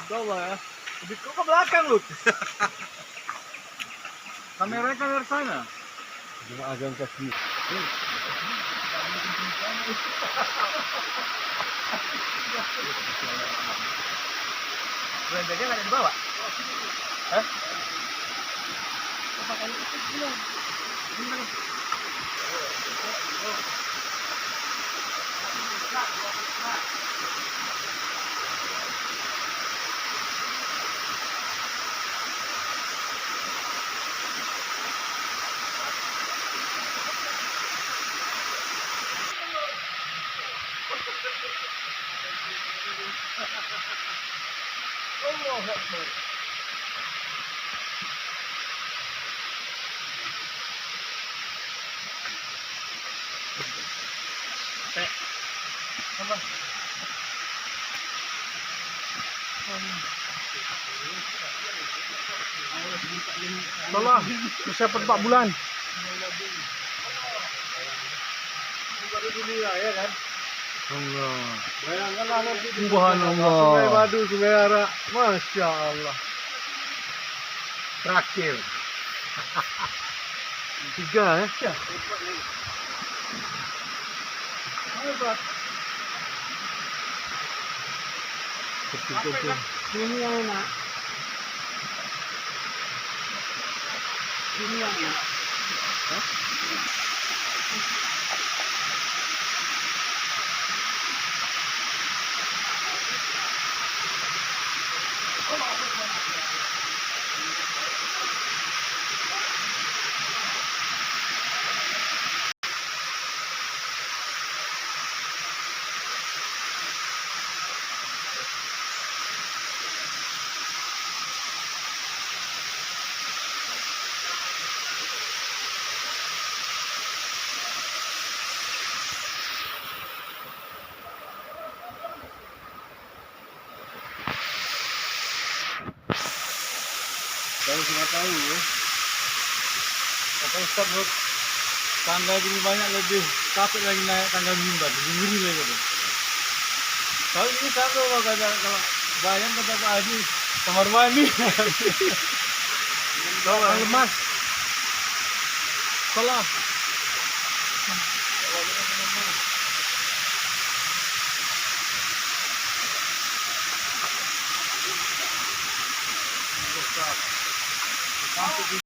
Coba ya. Lebih kok ke belakang lu. Kameranya kamera sana. Cuma agak kaki. Belanjanya nggak ada di bawah? Hah? Allah Akbar. Apa? Salah, persiapan 4 bulan. Baru dunia ya kan? Allah. Bayangkanlah nanti di Subhanallah. Sungai Madu, Sungai Ara. Masya Allah. Terakhir. 3 ya. Hebat. Betul-betul. Ini yang enak. Ini yang enak. Baru cuma tahu ya. Kata Ustaz buat tangga gini banyak lebih capek lagi naik tangga mimbar, gini lagi gitu. Kalau ini sama kalau bayang kata Pak Haji kamar mandi. Kalau lemas. Salah. Sampai